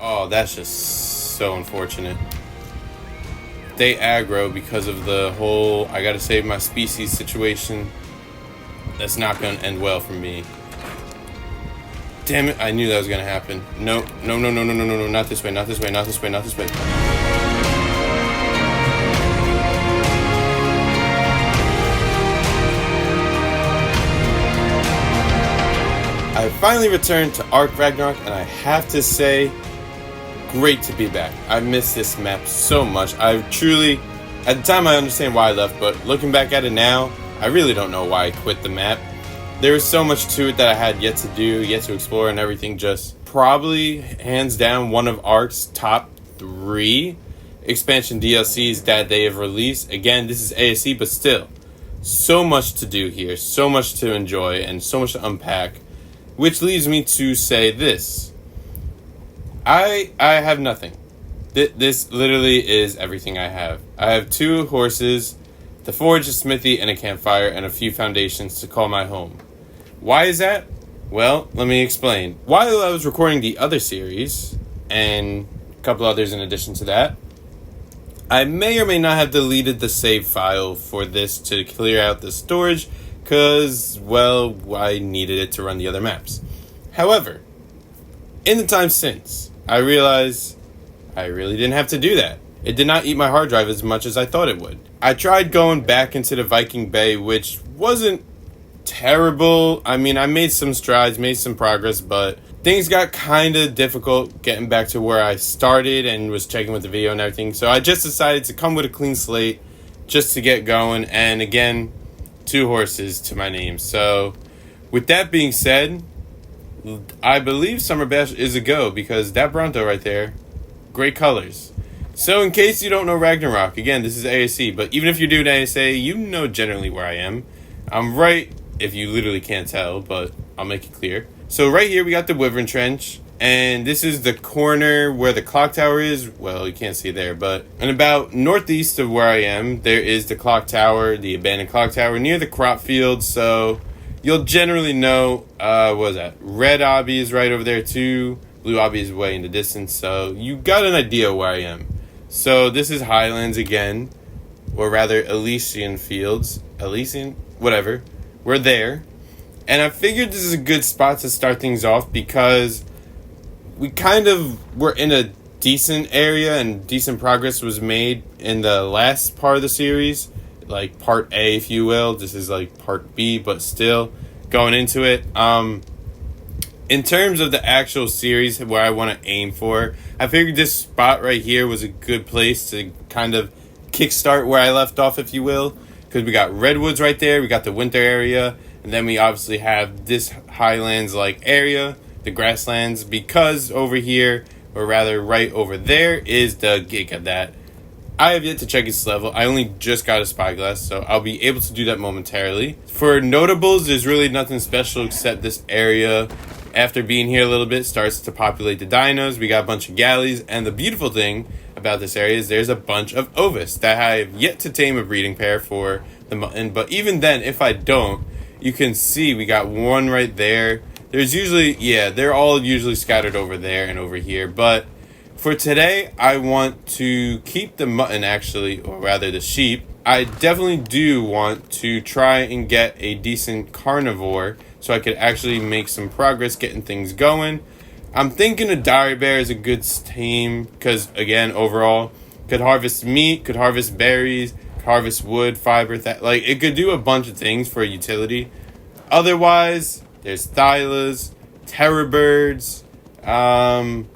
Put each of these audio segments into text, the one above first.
Oh, that's just so unfortunate. They aggro because of the whole I gotta save my species situation. That's not gonna end well for me. Damn it, I knew that was gonna happen. No, no, no, no, no, no, no, no, not this way, not this way, not this way, not this way. I finally returned to ARK Ragnarok, and I have to say, great to be back. I missed this map so much. I truly, at the time I understand why I left, but looking back at it now, I really don't know why I quit the map. There was so much to it that I had yet to do, yet to explore, and everything. Just probably, hands down, one of ARK's top 3 expansion DLCs that they have released. Again, this is ASE, but still, so much to do here, so much to enjoy, and so much to unpack. Which leads me to say this. I have nothing. This literally is everything I have. I have 2 horses, the forge, a smithy, and a campfire, and a few foundations to call my home. Why is that? Well, let me explain. While I was recording the other series, and a couple others in addition to that, I may or may not have deleted the save file for this to clear out the storage, because, well, I needed it to run the other maps. However, in the time since, I realized I really didn't have to do that. It did not eat my hard drive as much as I thought it would. I tried going back into the Viking Bay, which wasn't terrible. I mean, I made some strides, made some progress, but things got kind of difficult getting back to where I started and was checking with the video and everything. So I just decided to come with a clean slate just to get going. And again, 2 horses to my name. So with that being said, I believe Summer Bash is a go, because that Bronto right there, great colors. So in case you don't know Ragnarok, again, this is ASE, but even if you're doing ASE, you know generally where I am. I'm right, if you literally can't tell, but I'll make it clear. So right here we got the Wyvern Trench, and this is the corner where the clock tower is. Well, you can't see there, but and about northeast of where I am, there is the clock tower, the abandoned clock tower, near the crop field. So you'll generally know, what was that? Red obby is right over there too. Blue obby is way in the distance. So you got an idea where I am. So this is Highlands again, or rather Elysian Fields. Elysian? Whatever. We're there. And I figured this is a good spot to start things off, because we kind of were in a decent area and decent progress was made in the last part of the series. Like part A, if you will. This is like part B, but still going into it. In terms of the actual series, where I want to aim for, I figured this spot right here was a good place to kind of kickstart where I left off, if you will. Because we got redwoods right there, we got the winter area, and then we obviously have this highlands-like area, the grasslands, because over here, or rather right over there, is the Giga that I have yet to check its level. I only just got a spyglass, so I'll be able to do that momentarily. For notables, there's really nothing special except this area, after being here a little bit, starts to populate the dinos. We got a bunch of galleys, and the beautiful thing about this area is there's a bunch of ovis that I have yet to tame a breeding pair for the mutton. But even then, if I don't, you can see we got one right there. There's usually, yeah, they're all usually scattered over there and over here. But for today, I want to keep the mutton, actually, or rather the sheep. I definitely do want to try and get a decent carnivore so I could actually make some progress getting things going. I'm thinking a dire bear is a good tame because, again, overall, could harvest meat, could harvest berries, could harvest wood, fiber, like it could do a bunch of things for utility. Otherwise, there's Thylas, terror birds. I'm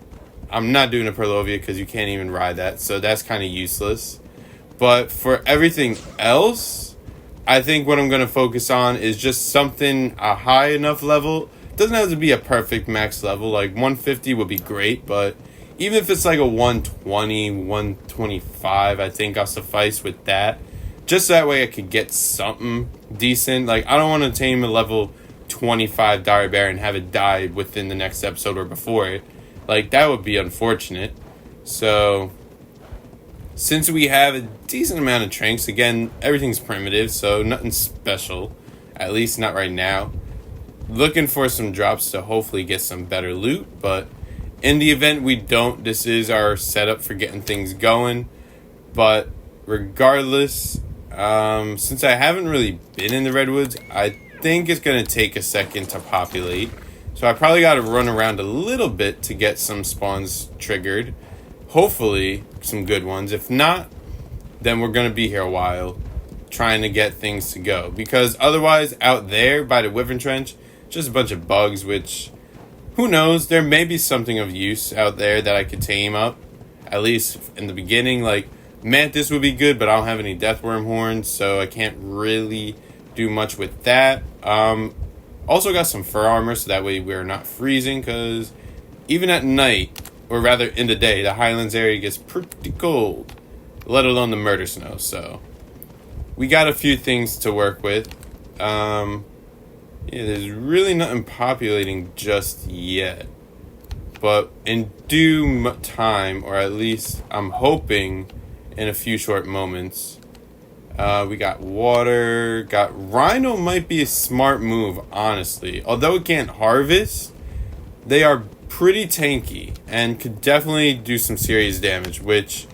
not doing a Perlovia because you can't even ride that, so that's kind of useless. But for everything else, I think what I'm going to focus on is just something a high enough level. Doesn't have to be a perfect max level. Like 150 would be great, but even if it's like a 120, 125, I think I'll suffice with that. Just that way I could get something decent. Like, I don't want to tame a level 25 dire bear and have it die within the next episode or before it. Like, that would be unfortunate. So, since we have a decent amount of trinks, again, everything's primitive, so nothing special. At least not right now. Looking for some drops to hopefully get some better loot, but In the event we don't, this is our setup for getting things going. But regardless, since I haven't really been in the redwoods, I think it's going to take a second to populate. So I probably got to run around a little bit to get some spawns triggered. Hopefully, some good ones. If not, then we're going to be here a while trying to get things to go. Because otherwise, out there by the Wyvern Trench, just a bunch of bugs, which, who knows, there may be something of use out there that I could tame up. At least in the beginning, like, Mantis would be good, but I don't have any Deathworm horns, so I can't really do much with that. Also got some fur armor, so that way we're not freezing, because even at night, or rather in the day, the Highlands area gets pretty cold, let alone the murder snow, so we got a few things to work with. Yeah, there's really nothing populating just yet, but in due time, or at least I'm hoping in a few short moments, we got water, got Rhino might be a smart move, honestly. Although it can't harvest, they are pretty tanky and could definitely do some serious damage, which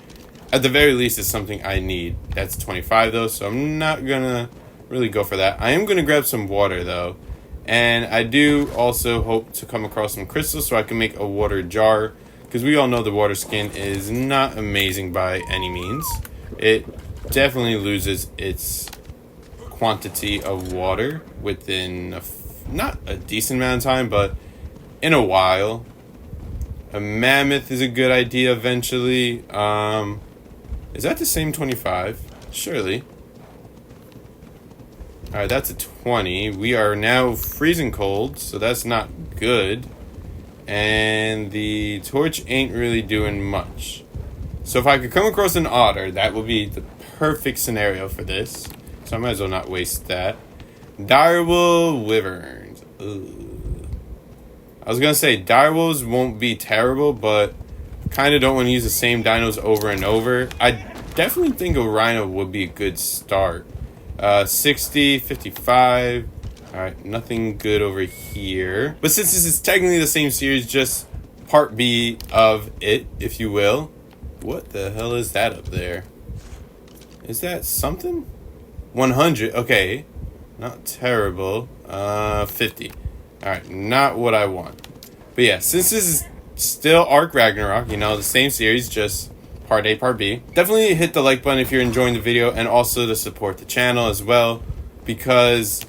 at the very least is something I need. That's 25 though, so I'm not gonna really go for that. I am gonna grab some water though, and I do also hope to come across some crystals so I can make a water jar, because we all know the water skin is not amazing by any means. It definitely loses its quantity of water within not a decent amount of time, but in a while. A mammoth is a good idea eventually. Is that the same 25? Surely. Alright, that's a 20. We are now freezing cold, so that's not good. And the torch ain't really doing much. So if I could come across an otter, that would be the perfect scenario for this. So I might as well not waste that. Direwolf wyverns. Ugh. I was gonna say direwolves won't be terrible, but kind of don't want to use the same dinos over and over. I definitely think a rhino would be a good start. 60, 55. Alright, nothing good over here. But since this is technically the same series, just part B of it, if you will. What the hell is that up there? Is that something? 100, okay. Not terrible. 50. Alright, not what I want. But yeah, since this is still ARK Ragnarok, you know, the same series, just part A, part B. Definitely hit the like button if you're enjoying the video, and also to support the channel as well, because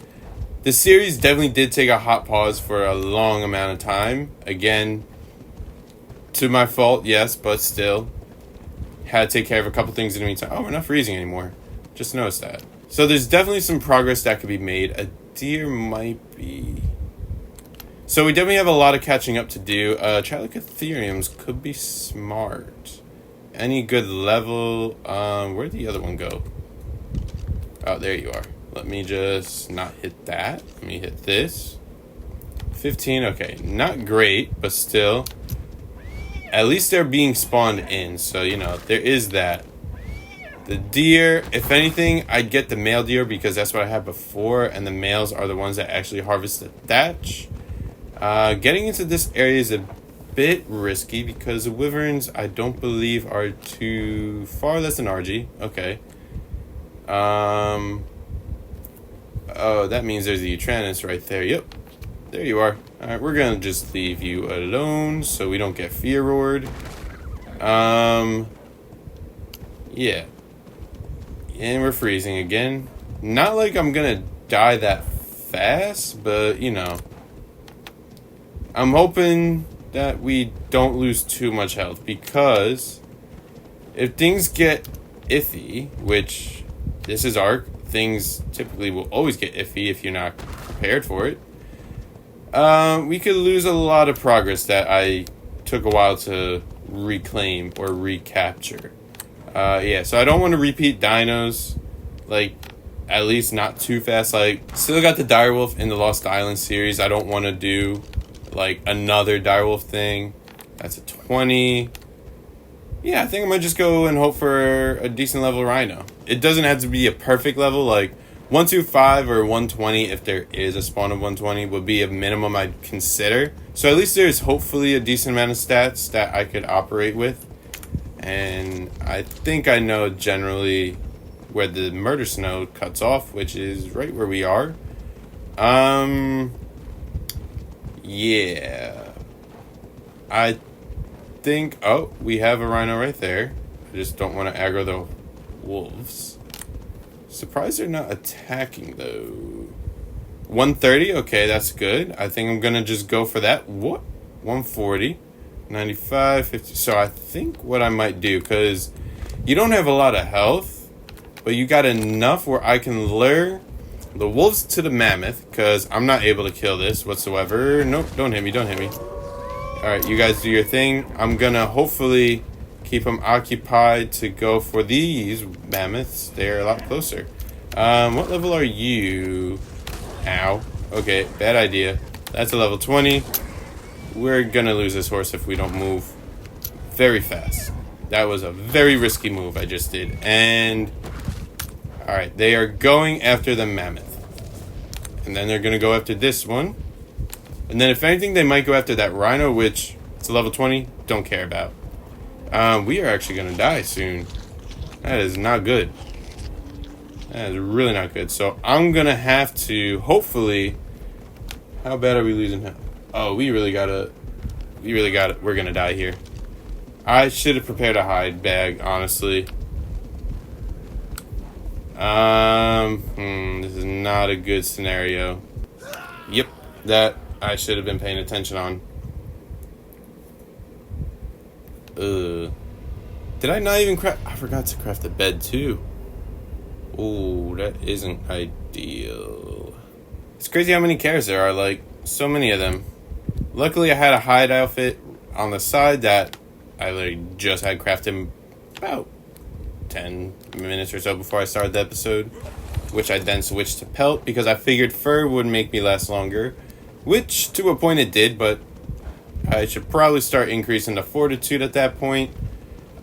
the series definitely did take a hot pause for a long amount of time. Again, to my fault, yes, but still. Had to take care of a couple things in the meantime. Oh, we're not freezing anymore. Just noticed that. So there's definitely some progress that could be made. A deer might be... So we definitely have a lot of catching up to do. Trilocatheriums could be smart. Any good level? Where'd the other one go? Oh, there you are. Let me just not hit that. Let me hit this. 15, okay. Not great, but still. At least they're being spawned in, so, you know, there is that. The deer, if anything, I'd get the male deer because that's what I had before, and the males are the ones that actually harvest the thatch. Getting into this area is a bit risky because the wyverns, I don't believe, are too far. That's an RG. Okay. Oh, that means there's the Utranus right there. Yep. There you are. Alright, we're gonna just leave you alone so we don't get fear roared. Yeah. And we're freezing again. Not like I'm gonna die that fast, but, you know. I'm hoping that we don't lose too much health, because if things get iffy, which this is ARK, things typically will always get iffy if you're not prepared for it. We could lose a lot of progress that I took a while to reclaim or recapture. Yeah, so I don't want to repeat dinos, like, at least not too fast. Like, still got the direwolf in the Lost Island series. I don't want to do, like, another direwolf thing. That's a 20. Yeah, I think I might just go and hope for a decent level rhino. It doesn't have to be a perfect level, like 125 or 120, if there is a spawn of 120, would be a minimum I'd consider. So at least there's hopefully a decent amount of stats that I could operate with. And I think I know generally where the murder snow cuts off, which is right where we are. Yeah. I think, oh, we have a rhino right there. I just don't want to aggro the wolves. Surprised they're not attacking though. 130, okay, that's good. I think I'm gonna just go for that. What? 140, 95, 50. So I think what I might do, because you don't have a lot of health, but you got enough where I can lure the wolves to the mammoth, because I'm not able to kill this whatsoever. Nope, don't hit me, don't hit me. Alright, you guys do your thing. I'm gonna hopefully keep them occupied to go for these mammoths. They're a lot closer. What level are you? Ow. Okay, bad idea. That's a level 20. We're gonna lose this horse if we don't move very fast. That was a very risky move I just did. And alright, they are going after the mammoth. And then they're gonna go after this one. And then if anything, they might go after that rhino, which it's a level 20. Don't care about. We are actually going to die soon. That is not good. That is really not good. So I'm going to have to, hopefully... How bad are we losing him? Oh, we really got it. We're going to die here. I should have prepared a hide bag, honestly. This is not a good scenario. Yep, that I should have been paying attention on. Did I not even craft? I forgot to craft a bed too. Oh, that isn't ideal. It's crazy how many carrots there are, like, so many of them. Luckily, I had a hide outfit on the side that I literally just had crafted about 10 minutes or so before I started the episode, which I then switched to pelt because I figured fur would make me last longer, which to a point it did, but I should probably start increasing the fortitude at that point.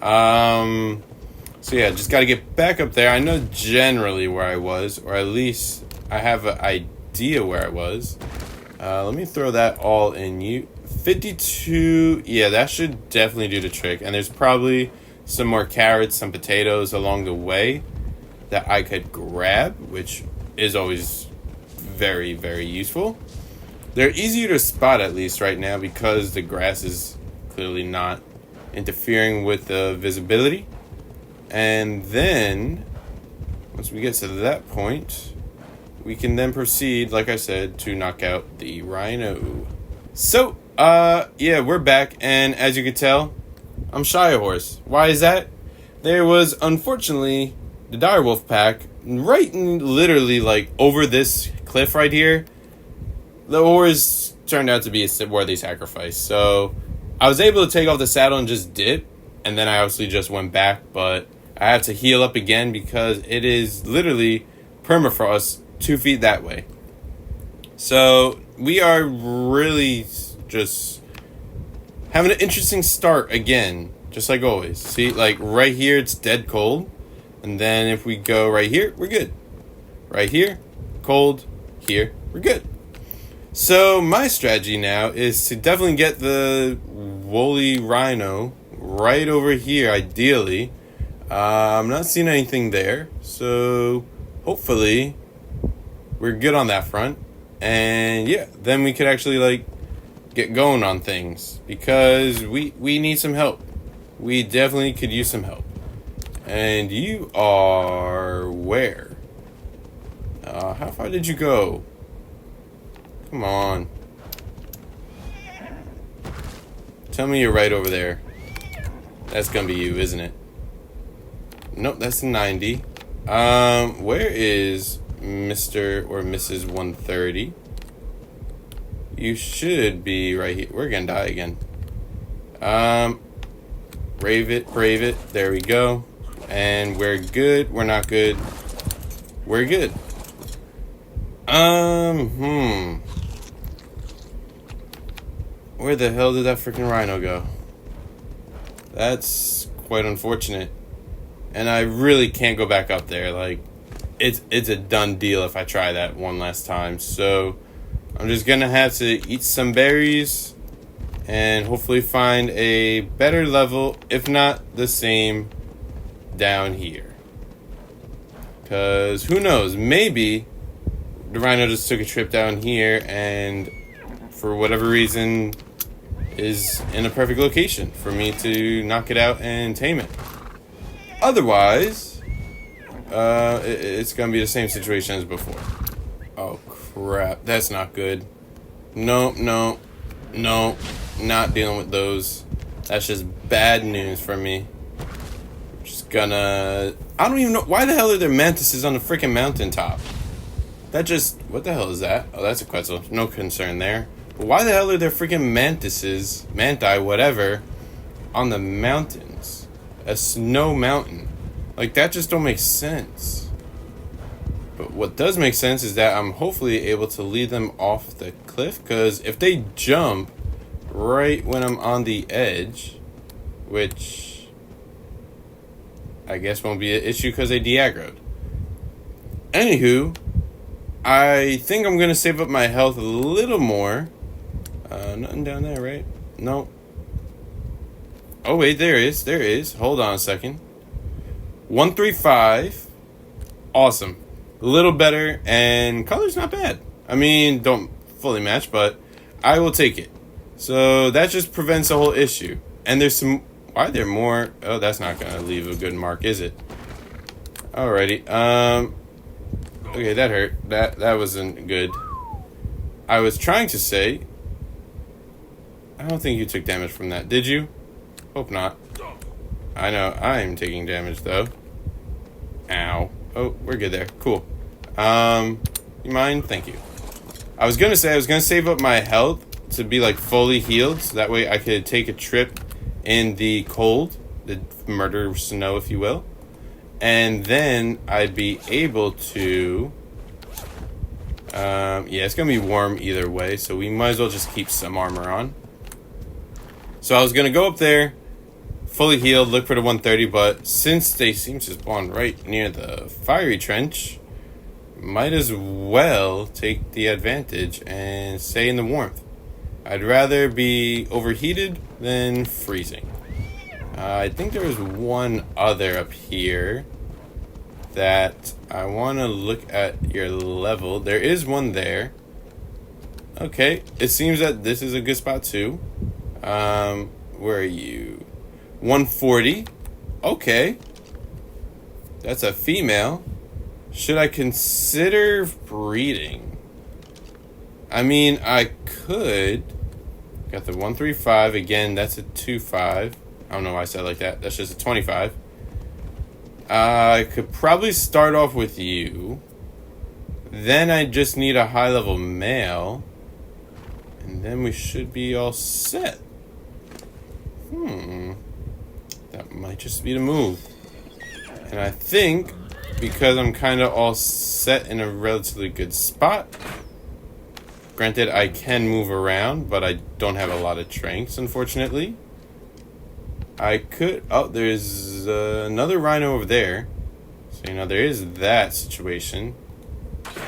So yeah, just got to get back up there. I know generally where I was, or at least I have an idea where I was. Let me throw that all in you. 52, yeah, that should definitely do the trick. And there's probably some more carrots, some potatoes along the way that I could grab, which is always very, very useful. They're easier to spot at least right now because the grass is clearly not interfering with the visibility. And then, once we get to that point, we can then proceed, like I said, to knock out the rhino. So, yeah, we're back, and as you can tell, I'm shy a horse. Why is that? There was, unfortunately, the direwolf pack right literally, like, over this cliff right here. The horse turned out to be a worthy sacrifice. So, I was able to take off the saddle and just dip, and then I obviously just went back, but I have to heal up again because it is literally permafrost 2 feet that way. So we are really just having an interesting start again, just like always. See, like right here, it's dead cold. And then if we go right here, we're good. Right here, cold. Here, we're good. So my strategy now is to definitely get the woolly rhino right over here, ideally. I'm not seeing anything there, so hopefully we're good on that front. And yeah, then we could actually like get going on things because we need some help. We definitely could use some help. And you are where? How far did you go? Come on. Tell me you're right over there. That's gonna be you, isn't it? Nope, that's 90. Where is Mr. or Mrs. 130? You should be right here. We're gonna die again. Brave it. There we go. And we're good. We're not good. We're good. Where the hell did that freaking rhino go? That's quite unfortunate. And I really can't go back up there. Like, it's a done deal if I try that one last time. So I'm just gonna have to eat some berries and hopefully find a better level, if not the same, down here. Because who knows, maybe the Rhino just took a trip down here and for whatever reason is in a perfect location for me to knock it out and tame it. Otherwise, it's gonna be the same situation as before. Oh crap, that's not good. No, not dealing with those. That's just bad news for me. I'm just gonna... I don't even know, why the hell are there mantises on the freaking mountaintop? That just... What the hell is that? Oh, that's a Quetzal. No concern there. But why the hell are there freaking mantises, manti, whatever, on the mountains? A snow mountain. Like, that just don't make sense. But what does make sense is that I'm hopefully able to lead them off the cliff. Because if they jump right when I'm on the edge, which I guess won't be an issue because they de-aggroed. Anywho, I think I'm going to save up my health a little more. Nothing down there, right? No. Oh, wait, there is. Hold on a second. 135. Awesome. A little better, and color's not bad. I mean, don't fully match, but I will take it. So that just prevents the whole issue. And there's some... Why are there more? Oh, that's not going to leave a good mark, is it? Alrighty. Okay, that hurt. That wasn't good. I was trying to say... I don't think you took damage from that, did you? Hope not. I know, I'm taking damage, though. Ow. Oh, we're good there. Cool. You mind? Thank you. I was gonna save up my health to be, like, fully healed, so that way I could take a trip in the cold, the murder snow, if you will. And then I'd be able to... yeah, it's gonna be warm either way, so we might as well just keep some armor on. So I was gonna go up there, fully healed, look for the 130, but since they seem to spawn right near the fiery trench, might as well take the advantage and stay in the warmth. I'd rather be overheated than freezing. I think there was one other up here that I want to look at your level. There is one there. Okay, it seems that this is a good spot too. Where are you? 140. Okay. That's a female. Should I consider breeding? I mean, I could. Got the 135. Again, that's a 25. I don't know why I said it like that. That's just a 25. I could probably start off with you. Then I just need a high-level male. And then we should be all set. That might just be the move. And I think, because I'm kind of all set in a relatively good spot, granted I can move around, but I don't have a lot of tranks, unfortunately. I could... Oh, there's another Rhino over there. So, you know, there is that situation.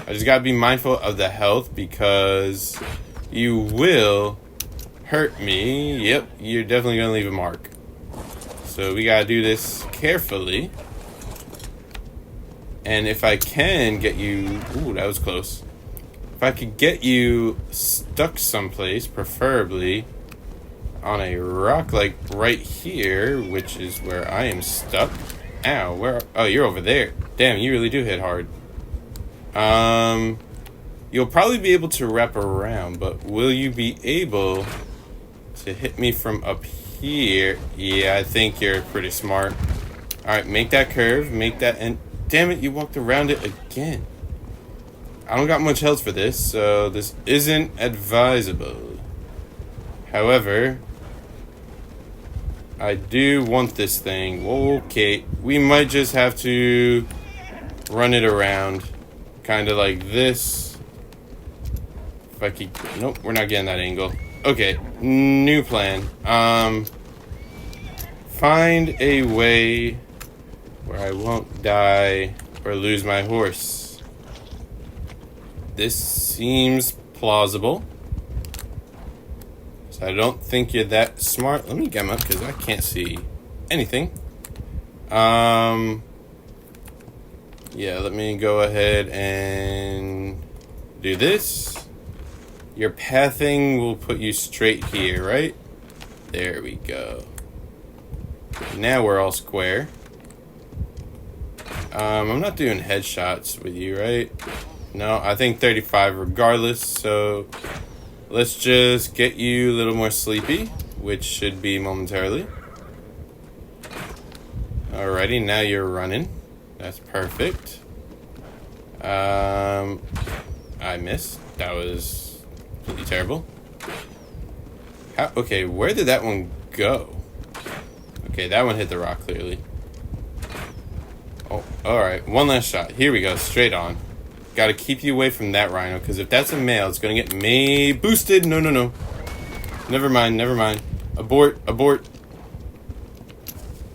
I just gotta be mindful of the health, because you will hurt me. Yep, you're definitely gonna leave a mark. So we gotta do this carefully. And if I can get you... Ooh, that was close. If I could get you stuck someplace, preferably on a rock like right here, which is where I am stuck. Ow, where... Oh, you're over there. Damn, you really do hit hard. You'll probably be able to wrap around, but will you be able to hit me from up here? Yeah, I think you're pretty smart. Alright, make that curve, make that... And damn it, you walked around it again. I don't got much health for this, so this isn't advisable. However, I do want this thing. Okay, we might just have to run it around. Kind of like this. If I could... Nope, we're not getting that angle. Okay, new plan. Find a way where I won't die or lose my horse. This seems plausible. So I don't think you're that smart. Let me get him up because I can't see anything. Yeah, let me go ahead and do this. Your pathing will put you straight here, right? There we go. Now we're all square. I'm not doing headshots with you, right? No, I think 35 regardless, so let's just get you a little more sleepy, which should be momentarily. Alrighty, now you're running. That's perfect. I missed. That was completely terrible. Okay, where did that one go? Okay, that one hit the rock, clearly. Oh, alright. One last shot. Here we go. Straight on. Gotta keep you away from that rhino, because if that's a male, it's gonna get boosted. No, no, no. Never mind, never mind. Abort, abort.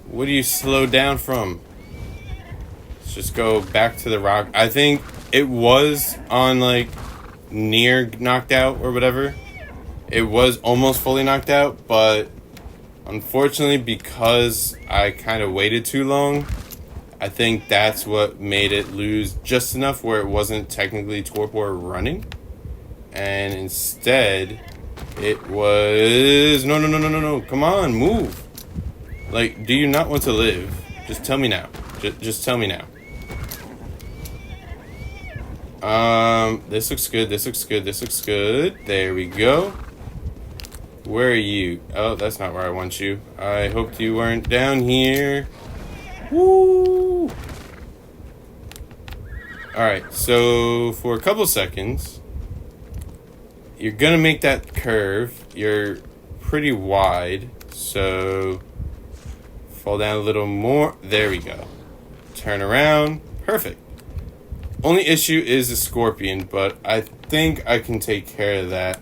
What do you slow down from? Let's just go back to the rock. I think it was on, like, near knocked out or whatever. It was almost fully knocked out, but unfortunately, because I kind of waited too long, I think that's what made it lose just enough where it wasn't technically torpor running. And instead, it was... No, no, no, no, no, no. Come on, move. Like, do you not want to live? Just tell me now. Just tell me now. This looks good, this looks good, this looks good. There we go. Where are you? Oh, that's not where I want you. I hoped you weren't down here. Woo! Alright, so for a couple seconds, you're gonna make that curve. You're pretty wide, so fall down a little more. There we go. Turn around. Perfect. Only issue is the scorpion, but I think I can take care of that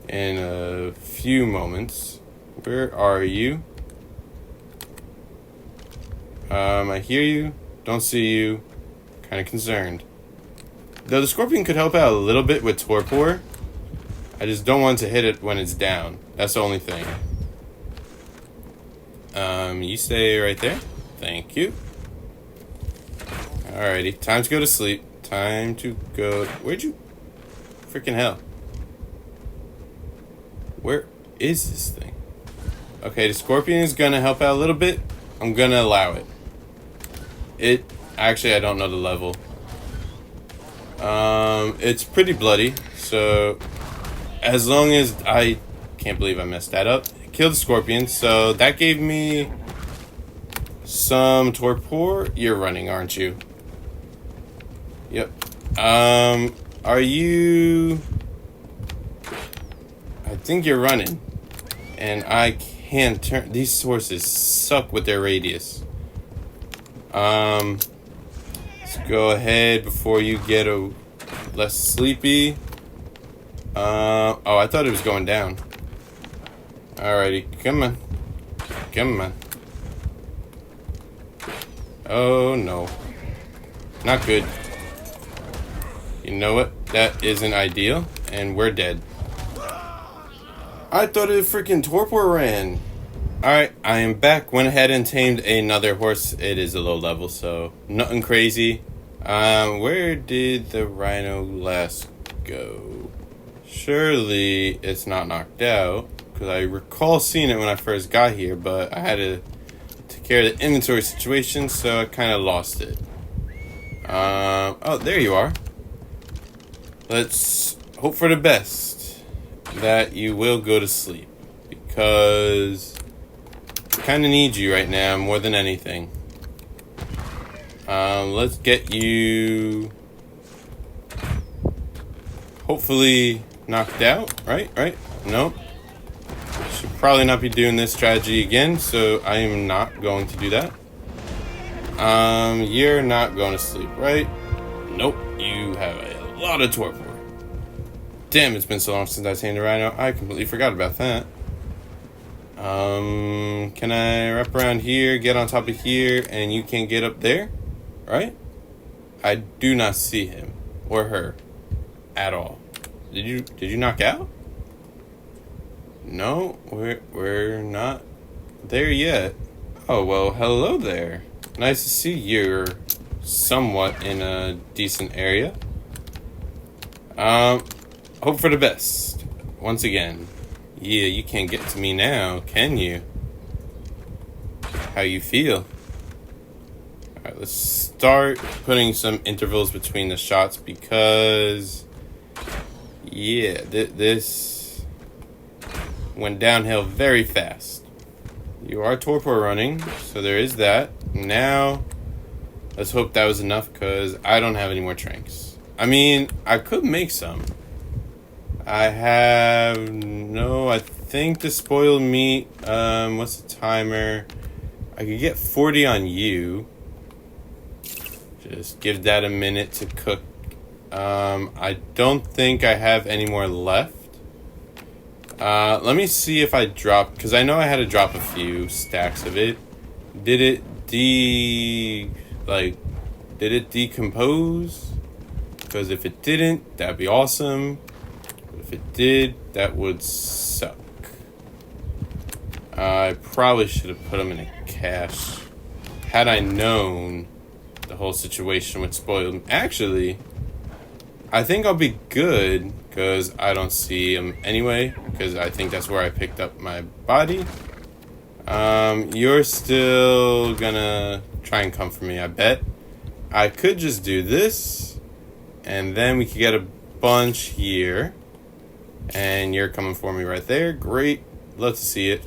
in a few moments. Where are you? I hear you. Don't see you. Kind of concerned. Though the scorpion could help out a little bit with torpor. I just don't want to hit it when it's down. That's the only thing. You stay right there. Thank you. Alrighty, time to go to sleep. Time to go... Where'd you... Freaking hell. Where is this thing? Okay, the scorpion is gonna help out a little bit. I'm gonna allow it. Actually, I don't know the level. It's pretty bloody, so as long as I can't believe I messed that up. Killed the scorpion, so that gave me some torpor. You're running, aren't you? Yep. Are you... I think you're running. And I can't turn... These horses suck with their radius. Let's go ahead before you get less sleepy. Oh, I thought it was going down. Alrighty, come on. Come on. Oh, no. Not good. You know what? That isn't ideal, and we're dead. I thought it freaking torpor ran. Alright, I am back. Went ahead and tamed another horse. It is a low level, so nothing crazy. Where did the rhino last go? Surely it's not knocked out, because I recall seeing it when I first got here, but I had to take care of the inventory situation, so I kind of lost it. Oh, there you are. Let's hope for the best that you will go to sleep, because I kind of need you right now more than anything. Let's get you hopefully knocked out, right? Nope. Should probably not be doing this strategy again, so I am not going to do that. You're not going to sleep, right? Nope. You have a lot of torpor. Damn, it's been so long since I tamed a rhino. I completely forgot about that. Can I wrap around here, get on top of here, and you can get up there? Right? I do not see him or her at all. Did you knock out? No, we're not there yet. Oh, well, hello there. Nice to see you're somewhat in a decent area. Hope for the best. Once again. Yeah, you can't get to me now, can you? How you feel? Alright, let's start putting some intervals between the shots because... yeah, this went downhill very fast. You are torpor running, so there is that. Now, let's hope that was enough because I don't have any more tranks. I mean, I could make some. I think the spoiled meat, what's the timer? I could get 40 on you. Just give that a minute to cook. I don't think I have any more left. Let me see if I dropped, because I know I had to drop a few stacks of it. Did it decompose? Because if it didn't, that'd be awesome. But if it did, that would suck. I probably should have put them in a cache. Had I known the whole situation with spoiled. Actually, I think I'll be good because I don't see them anyway. Because I think that's where I picked up my body. You're still gonna try and come for me, I bet. I could just do this, and then we could get a bunch here. And you're coming for me right there. Great. Love to see it.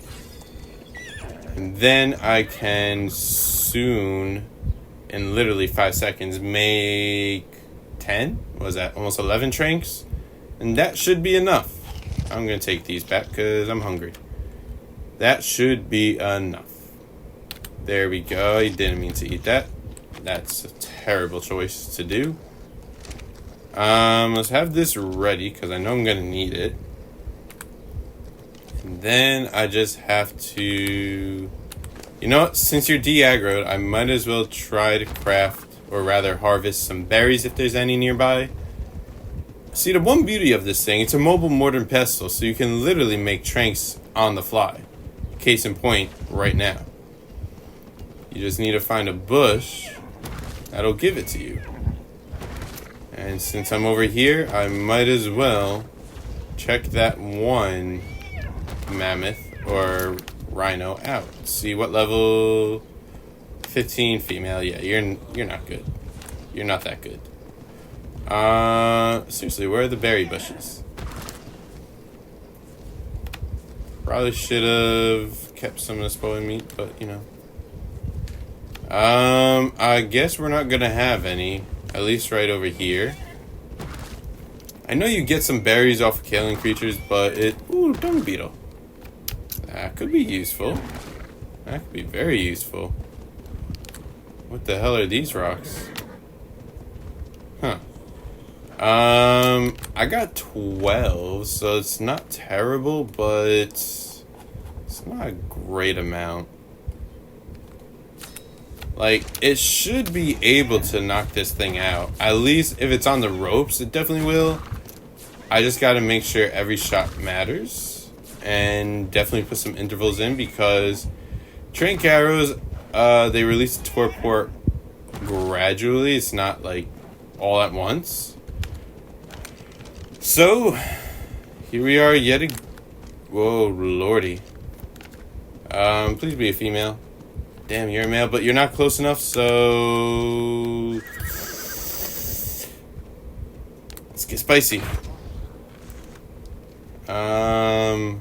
And then I can soon, in literally 5 seconds, make 10? What was that? Almost 11 tranks? And that should be enough. I'm going to take these back because I'm hungry. That should be enough. There we go. I didn't mean to eat that. That's a terrible choice to do. Let's have this ready because I know I'm going to need it. And then I just have to... you know what? Since you're de-aggroed, I might as well try to craft, or rather harvest some berries if there's any nearby. See, the one beauty of this thing, it's a mobile mortar and pestle, so you can literally make tranks on the fly. Case in point, right now. You just need to find a bush that'll give it to you. And since I'm over here, I might as well check that one mammoth or rhino out. See what level. 15 female. Yeah, you're not good. You're not that good. Seriously, where are the berry bushes? Probably should have kept some of the spoiled meat, but you know. I guess we're not gonna have any. At least right over here. I know you get some berries off of killing creatures, but ooh, dung beetle. That could be useful. That could be very useful. What the hell are these rocks? Huh. I got 12, so it's not terrible, but it's not a great amount. Like, it should be able to knock this thing out. At least if it's on the ropes, it definitely will. I just gotta make sure every shot matters. And definitely put some intervals in because trank arrows, they release the torpor gradually. It's not like all at once. So, here we are yet again. Whoa, lordy. Please be a female. Damn, you're a male, but you're not close enough, so... let's get spicy. Alright,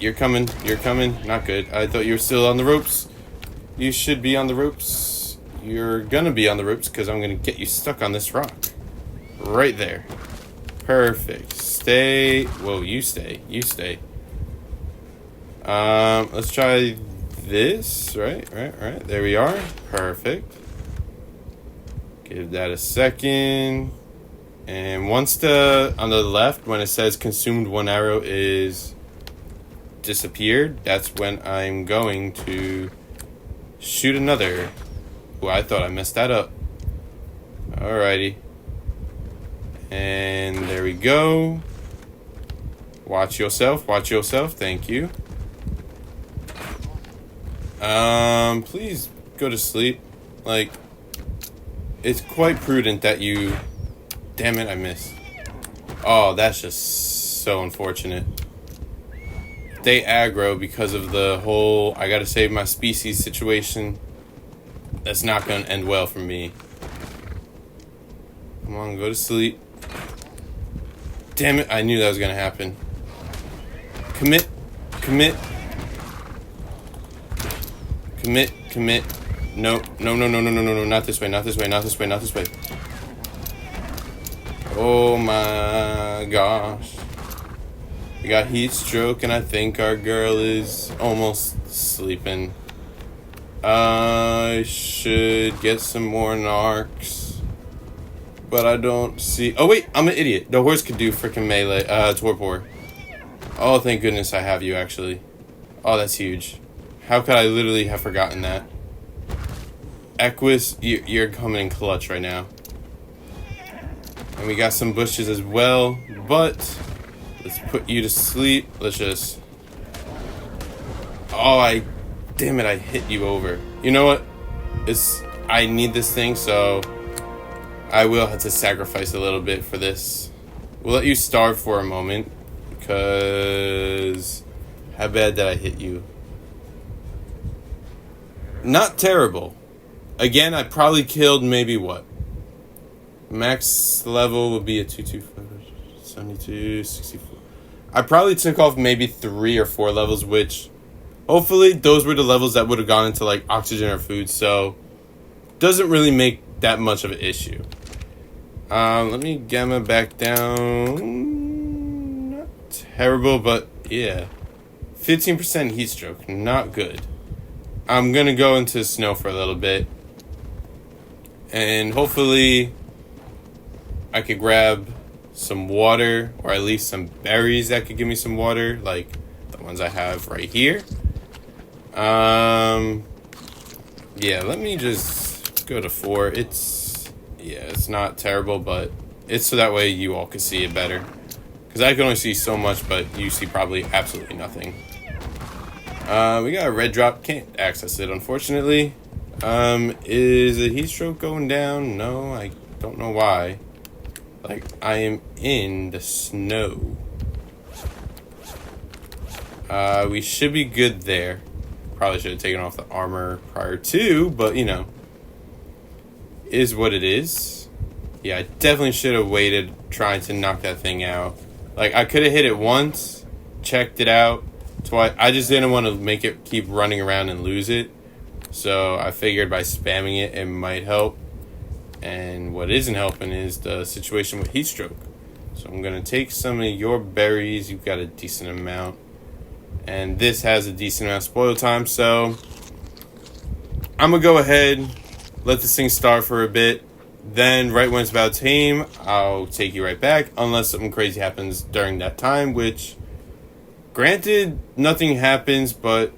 you're coming. You're coming. Not good. I thought you were still on the ropes. You should be on the ropes. You're gonna be on the ropes because I'm gonna get you stuck on this rock. Right there. Perfect. Stay. Whoa, you stay. You stay. Let's try... this, right, there we are. Perfect. Give that a second. And once on the left, when it says consumed one arrow is disappeared, that's when I'm going to shoot another. Oh, I thought I messed that up. Alrighty. And there we go. Watch yourself. Thank you. Please go to sleep. Like, it's quite prudent that you... Damn it, I missed. Oh, that's just so unfortunate. They aggro because of the whole I gotta save my species situation. That's not gonna end well for me. Come on, go to sleep. Damn it, I knew that was gonna happen. Commit. No, not this way. Oh my gosh. We got heat stroke, and I think our girl is almost sleeping. I should get some more narcs, but I don't see... Oh wait, I'm an idiot. The horse could do freaking melee, torpor. Oh, thank goodness I have you, actually. Oh, that's huge. How could I literally have forgotten that? Equus, you're coming in clutch right now. And we got some bushes as well, but let's put you to sleep. Let's just... Oh, damn it, I hit you over. You know what? I need this thing, so I will have to sacrifice a little bit for this. We'll let you starve for a moment, because how bad did I hit you? Not terrible. Again, I probably killed maybe what? Max level would be a 225, 72, 64. I probably took off maybe 3 or 4 levels, which hopefully those were the levels that would have gone into like oxygen or food, so doesn't really make that much of an issue. Let me gamma back down. Not terrible, but yeah. 15% heat stroke, not good. I'm gonna go into snow for a little bit, and hopefully I could grab some water, or at least some berries that could give me some water, like the ones I have right here. Yeah, let me just go to 4. It's not terrible, but it's so that way you all can see it better. Because I can only see so much, but you see probably absolutely nothing. We got a red drop, can't access it, unfortunately. Is a heat stroke going down? No, I don't know why. Like, I am in the snow. We should be good there. Probably should have taken off the armor prior to, but, you know, is what it is. Yeah, I definitely should have waited trying to knock that thing out. Like, I could have hit it once, checked it out, twice. I just didn't want to make it keep running around and lose it. So I figured by spamming it, it might help. And what isn't helping is the situation with heat stroke. So I'm going to take some of your berries. You've got a decent amount. And this has a decent amount of spoil time. So I'm going to go ahead, let this thing start for a bit. Then right when it's about to tame, I'll take you right back. Unless something crazy happens during that time. Which, granted, nothing happens. But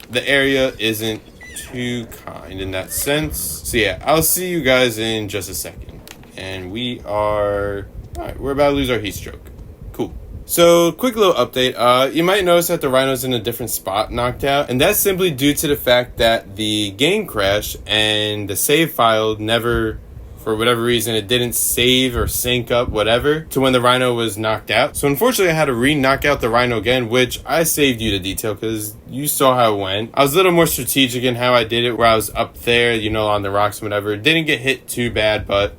the area isn't too kind in that sense. So yeah, I'll see you guys in just a second. And we are... Alright, we're about to lose our heat stroke. Cool. So, quick little update. You might notice that the Rhino's in a different spot knocked out. And that's simply due to the fact that the game crashed and the save file never... For whatever reason, it didn't save or sync up, whatever, to when the Rhino was knocked out. So unfortunately, I had to re-knock out the Rhino again, which I saved you the detail because you saw how it went. I was a little more strategic in how I did it, where I was up there, you know, on the rocks and whatever. It didn't get hit too bad, but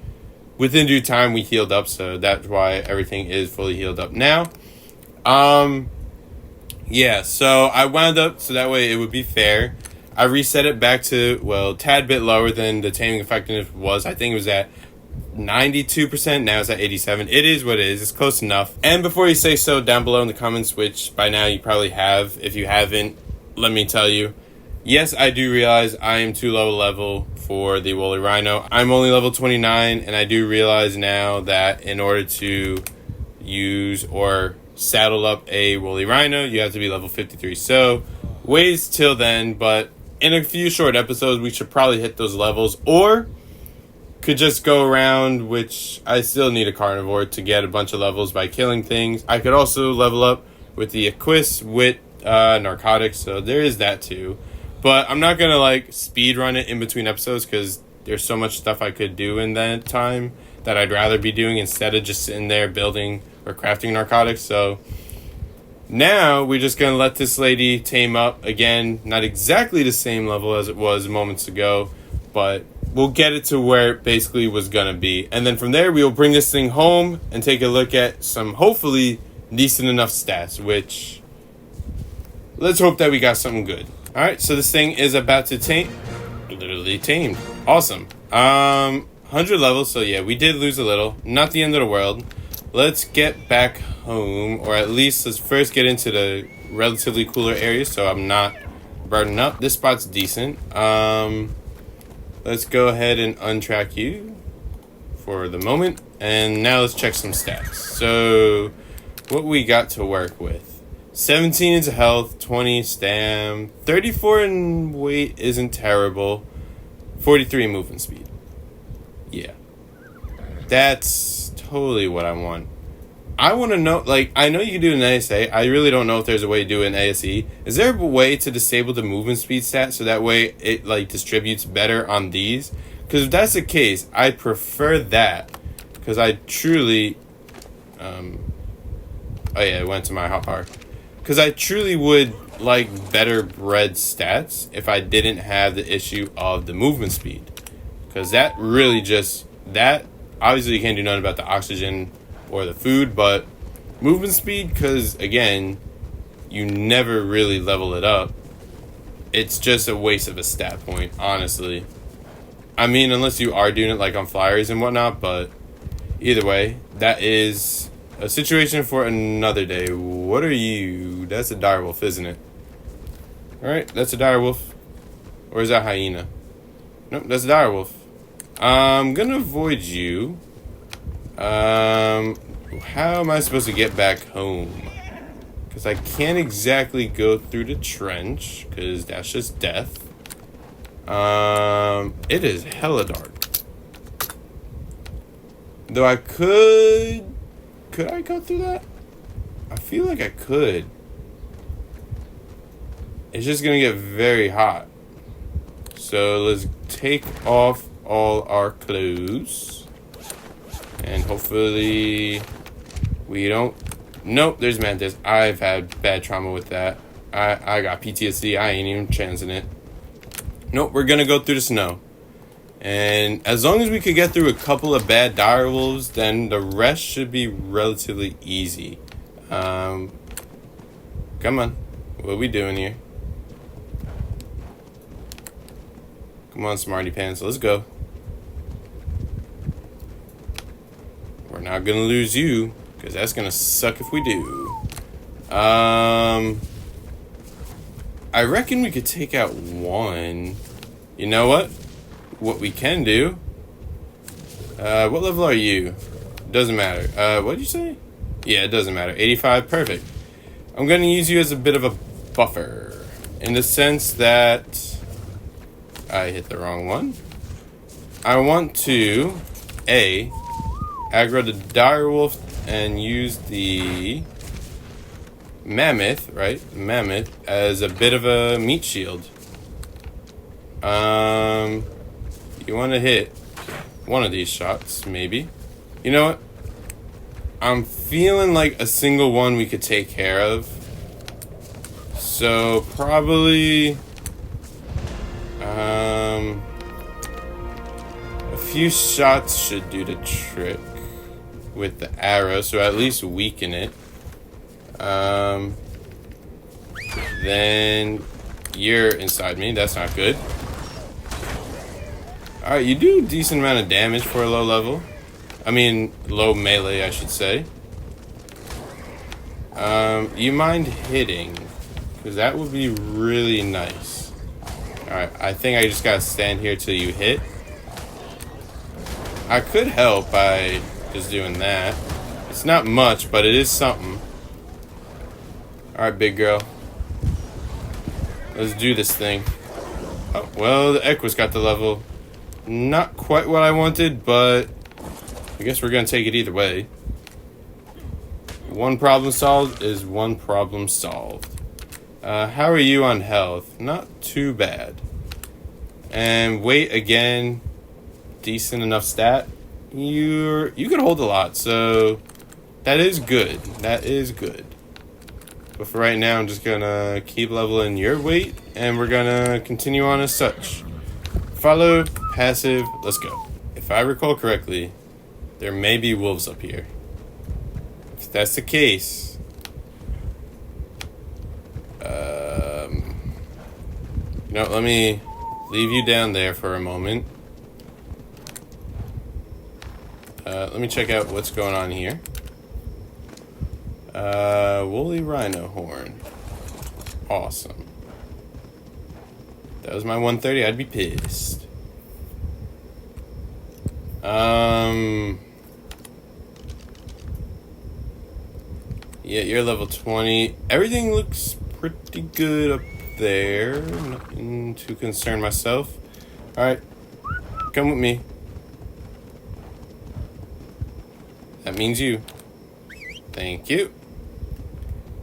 within due time, we healed up, so that's why everything is fully healed up now. Yeah, so I wound up, so that way it would be fair. I reset it back to, well, tad bit lower than the taming effectiveness was. I think it was at 92%. Now it's at 87%. It is what it is. It's close enough. And before you say so, down below in the comments, which by now you probably have. If you haven't, let me tell you. Yes, I do realize I am too low level for the Woolly Rhino. I'm only level 29, and I do realize now that in order to use or saddle up a Woolly Rhino, you have to be level 53. So, ways till then, but in a few short episodes, we should probably hit those levels. Or, could just go around, which I still need a carnivore to get a bunch of levels by killing things. I could also level up with the Equus with narcotics, so there is that too. But I'm not gonna like speed run it in between episodes because there's so much stuff I could do in that time that I'd rather be doing instead of just sitting there building or crafting narcotics. So now we're just gonna let this lady tame up again. Not exactly the same level as it was moments ago, but we'll get it to where it basically was gonna be. And then from there we'll bring this thing home and take a look at some hopefully decent enough stats, which let's hope that we got something good. Alright, so this thing is about to tame. Literally tamed. Awesome. 100 levels, so yeah, we did lose a little. Not the end of the world. Let's get back home, or at least let's first get into the relatively cooler area so I'm not burning up. This spot's decent. Let's go ahead and untrack you for the moment. And now let's check some stats. So, what we got to work with. 17 is health, 20 stam, 34 in weight isn't terrible, 43 movement speed. Yeah. That's totally what I want. I want to know, like, I know you can do an ASA. I really don't know if there's a way to do an ASE. Is there a way to disable the movement speed stat so that way it, like, distributes better on these? Because if that's the case, I prefer that. Because I truly... oh yeah, it went to my hotbar. Because I truly would like better bred stats if I didn't have the issue of the movement speed. Because that really just... That, obviously you can't do nothing about the oxygen or the food, but movement speed, because again, you never really level it up. It's just a waste of a stat point, honestly. I mean, unless you are doing it like on flyers and whatnot, but either way, that is a situation for another day. What are you? That's a direwolf, isn't it? Alright, that's a direwolf. Or is that hyena? Nope, that's a direwolf. I'm gonna avoid you. How am I supposed to get back home? Because I can't exactly go through the trench, because that's just death. It is hella dark. Though I could I go through that? I feel like I could. It's just gonna get very hot. So let's take off all our clothes. And hopefully we don't... Nope, there's mantis. I've had bad trauma with that. I got PTSD. I ain't even chancing it. Nope, we're gonna go through the snow. And as long as we could get through a couple of bad direwolves, then the rest should be relatively easy. Come on. What are we doing here? Come on, smarty pants. Let's go. We're not gonna lose you, because that's gonna suck if we do. I reckon we could take out one. You know what? What we can do. What level are you? Doesn't matter. What did you say? Yeah, it doesn't matter. 85, perfect. I'm gonna use you as a bit of a buffer. In the sense that... I hit the wrong one. I want to... aggro the direwolf and use the... mammoth, right? Mammoth as a bit of a meat shield. You want to hit one of these shots, maybe. You know what? I'm feeling like a single one we could take care of. So probably a few shots should do the trick with the arrow, so at least weaken it. Then you're inside me. That's not good. Alright, you do a decent amount of damage for a low level. I mean, low melee, I should say. You mind hitting? Because that would be really nice. Alright, I think I just gotta stand here till you hit. I could help by just doing that. It's not much, but it is something. Alright, big girl. Let's do this thing. Oh, well, the Equus got the level. Not quite what I wanted, but I guess we're going to take it either way. One problem solved is one problem solved. How are you on health? Not too bad. And weight, again, decent enough stat. You can hold a lot, so that is good. That is good. But for right now, I'm just gonna keep leveling your weight, and we're gonna continue on as such. Follow, passive, let's go. If I recall correctly, there may be wolves up here. If that's the case, let me leave you down there for a moment. Let me check out what's going on here. Woolly rhino horn. Awesome. If that was my 130, I'd be pissed. Yeah, you're level 20. Everything looks pretty good up there. Nothing to concern myself. Alright. Come with me. That means you. Thank you.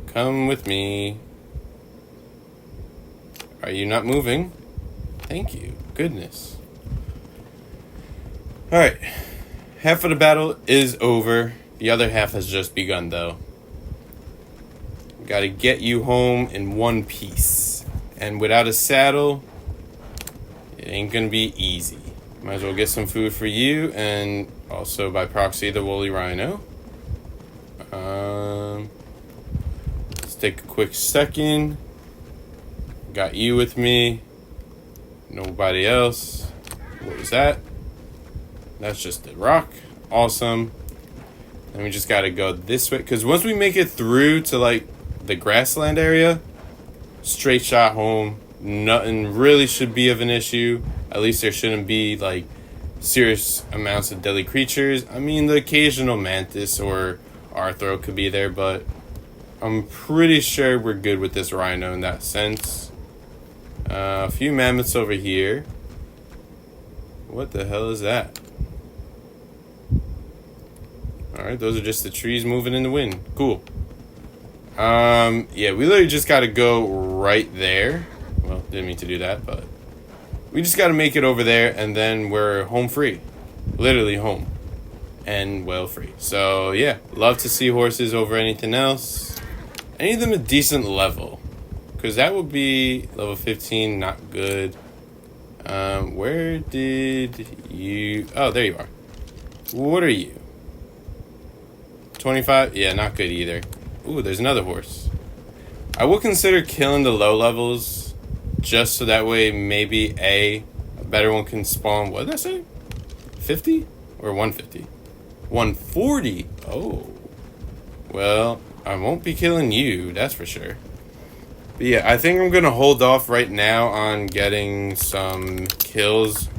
Come with me. Are you not moving? Thank you. Goodness. Alright. Half of the battle is over. The other half has just begun, though. Gotta get you home in one piece. And without a saddle, it ain't gonna be easy. Might as well get some food for you, and also by proxy, the woolly rhino. Let's take a quick second. Got you with me. Nobody else. What was that? That's just the rock. Awesome. And we just gotta go this way, because once we make it through to like the grassland area, straight shot home. Nothing really should be of an issue. At least there shouldn't be like serious amounts of deadly creatures. I mean, the occasional mantis or arthro could be there, but I'm pretty sure we're good with this rhino in that sense. A few mammoths over here. What the hell is that? Alright, those are just the trees moving in the wind. Cool. Yeah, we literally just gotta go right there. Well, didn't mean to do that, but we just gotta make it over there, and then we're home free. Literally home. And well free. So, yeah, love to see horses over anything else. Any of them a decent level. Because that would be level 15, not good. Where did you... Oh, there you are. What are you? 25? Yeah, not good either. Ooh, there's another horse. I will consider killing the low levels just so that way maybe a better one can spawn. What did I say? 50 or 150? 140? Oh. Well, I won't be killing you, that's for sure. But yeah, I think I'm going to hold off right now on getting some kills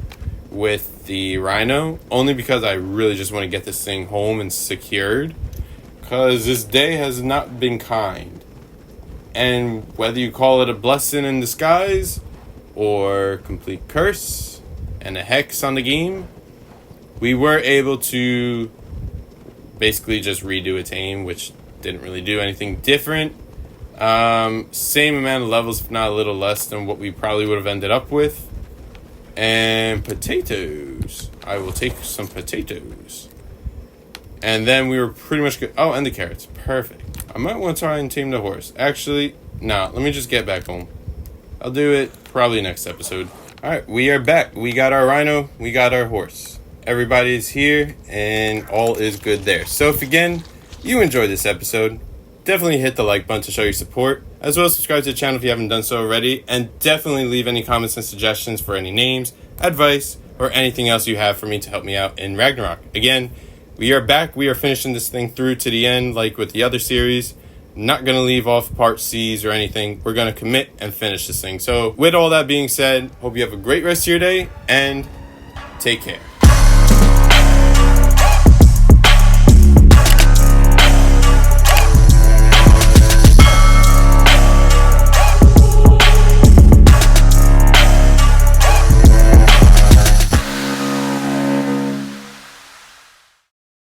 with the rhino. Only because I really just want to get this thing home and secured. Because this day has not been kind. And whether you call it a blessing in disguise or complete curse and a hex on the game, we were able to basically just redo its aim, which didn't really do anything different. Same amount of levels, if not a little less than what we probably would have ended up with. And potatoes. I will take some potatoes. And then we were pretty much good. Oh, and the carrots. Perfect. I might want to try and tame the horse. Actually, nah, let me just get back home. I'll do it probably next episode. Alright, we are back. We got our rhino. We got our horse. Everybody's here, and all is good there. So if, again, you enjoyed this episode, definitely hit the like button to show your support, as well as subscribe to the channel if you haven't done so already, and definitely leave any comments and suggestions for any names, advice, or anything else you have for me to help me out in Ragnarok. Again, we are back. We are finishing this thing through to the end, like with the other series. Not going to leave off part C's or anything. We're going to commit and finish this thing. So with all that being said, hope you have a great rest of your day, and take care.